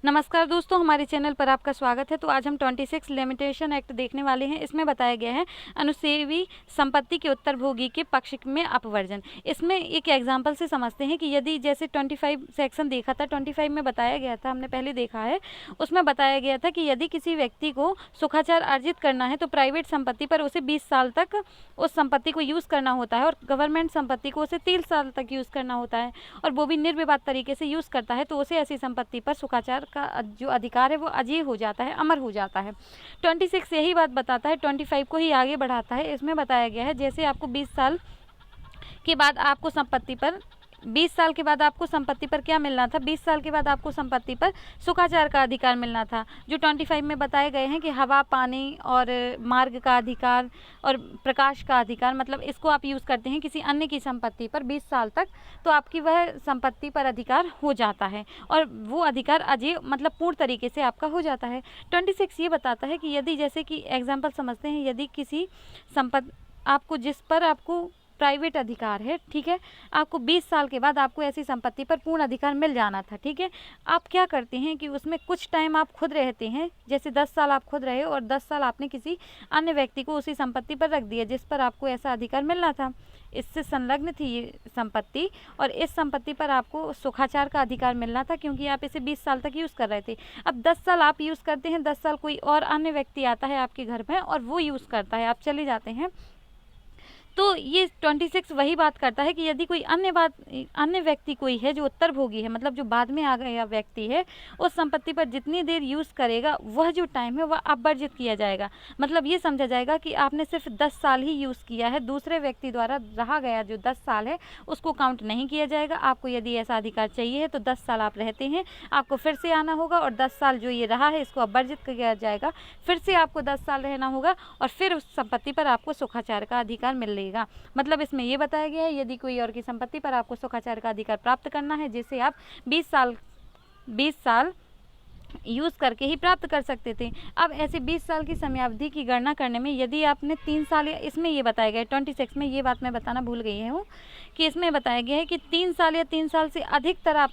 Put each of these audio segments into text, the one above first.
नमस्कार दोस्तों, हमारे चैनल पर आपका स्वागत है। तो आज हम 26 लिमिटेशन एक्ट देखने वाले हैं। इसमें बताया गया है अनुसेवी संपत्ति के उत्तरभोगी के पक्ष में अपवर्जन। इसमें एक एग्जांपल से समझते हैं कि यदि जैसे 25 सेक्शन देखा था, 25 में बताया गया था, हमने पहले देखा है, उसमें बताया गया था कि यदि किसी व्यक्ति को सुखाचार अर्जित करना है तो प्राइवेट संपत्ति पर उसे 20 साल तक उस संपत्ति को यूज़ करना होता है और गवर्नमेंट संपत्ति को उसे 3 साल तक यूज़ करना होता है, और वो भी निर्विवाद तरीके से यूज़ करता है तो उसे ऐसी संपत्ति पर सुखाचार का जो अधिकार है वो अजेय हो जाता है, अमर हो जाता है। 26 यही बात बताता है, 25 को ही आगे बढ़ाता है। इसमें बताया गया है जैसे आपको 20 साल के बाद आपको संपत्ति पर 20 साल के बाद आपको संपत्ति पर क्या मिलना था, 20 साल के बाद आपको संपत्ति पर सुखाचार का अधिकार मिलना था। जो 25 में बताए गए हैं कि हवा, पानी और मार्ग का अधिकार और प्रकाश का अधिकार, मतलब इसको आप यूज़ करते हैं किसी अन्य की संपत्ति पर 20 साल तक, तो आपकी वह संपत्ति पर अधिकार हो जाता है और वो अधिकार अजेय मतलब पूर्ण तरीके से आपका हो जाता है। 26 ये बताता है कि यदि जैसे कि एग्जाम्पल समझते हैं, यदि किसी संपत्ति आपको जिस पर आपको प्राइवेट अधिकार है, ठीक है, आपको 20 साल के बाद आपको ऐसी संपत्ति पर पूर्ण अधिकार मिल जाना था, ठीक है। आप क्या करते हैं कि उसमें कुछ टाइम आप खुद रहते हैं, जैसे 10 साल आप खुद रहे और 10 साल आपने किसी अन्य व्यक्ति को उसी संपत्ति पर रख दिया जिस पर आपको ऐसा अधिकार मिलना था। इससे संलग्न थी ये संपत्ति और इस संपत्ति पर आपको सुखाचार का अधिकार मिलना था क्योंकि आप इसे 20 साल तक यूज़ कर रहे थे। अब 10 साल आप यूज़ करते हैं, 10 साल कोई और अन्य व्यक्ति आता है आपके घर में और वो यूज़ करता है, आप चले जाते हैं, तो ये 26 वही बात करता है कि यदि कोई अन्य व्यक्ति कोई है जो उत्तरभोगी है, मतलब जो बाद में आ गया व्यक्ति है, उस संपत्ति पर जितनी देर यूज़ करेगा वह जो टाइम है वह अपवर्जित किया जाएगा। मतलब ये समझा जाएगा कि आपने सिर्फ 10 साल ही यूज़ किया है, दूसरे व्यक्ति द्वारा रहा गया जो 10 साल है उसको काउंट नहीं किया जाएगा। आपको यदि ऐसा अधिकार चाहिए है तो 10 साल आप रहते हैं, आपको फिर से आना होगा और 10 साल जो ये रहा है इसको अपवर्जित किया जाएगा, फिर से आपको 10 साल रहना होगा और फिर उस संपत्ति पर आपको सुखाचार का अधिकार मिल मतलब इसमें ये बताया गया है यदि कोई और की संपत्ति पर आपको सुखाचार का अधिकार प्राप्त करना है जिसे आप 20 साल यूज़ करके ही प्राप्त कर सकते थे। अब ऐसे 20 साल की समयावधि की गणना करने में यदि आपने 3 साल, या इसमें ये बताया गया है 26 में, ये बात मैं बताना भूल गई हूँ कि इसमें बताया गया है कि 3 साल या 3 साल से अधिकतर आप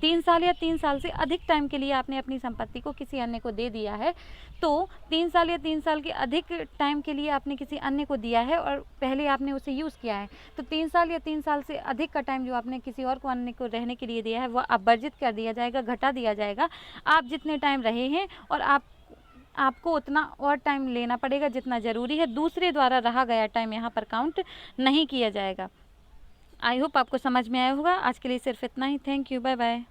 3 साल या 3 साल से अधिक टाइम के लिए आपने अपनी संपत्ति को किसी अन्य को दे दिया है, तो 3 साल या 3 साल के अधिक टाइम के लिए आपने किसी अन्य को दिया है और पहले आपने उसे यूज़ किया है, तो 3 साल या 3 साल से अधिक का टाइम जो आपने किसी और को अन्य को रहने के लिए दिया है वह अपवर्जित कर दिया जाएगा, घटा दिया जाएगा। आप जितने टाइम रहे हैं और आपको उतना और टाइम लेना पड़ेगा जितना ज़रूरी है, दूसरे द्वारा रहा गया टाइम यहाँ पर काउंट नहीं किया जाएगा। आई होप आपको समझ में आया होगा। आज के लिए सिर्फ इतना ही। Thank you, bye bye.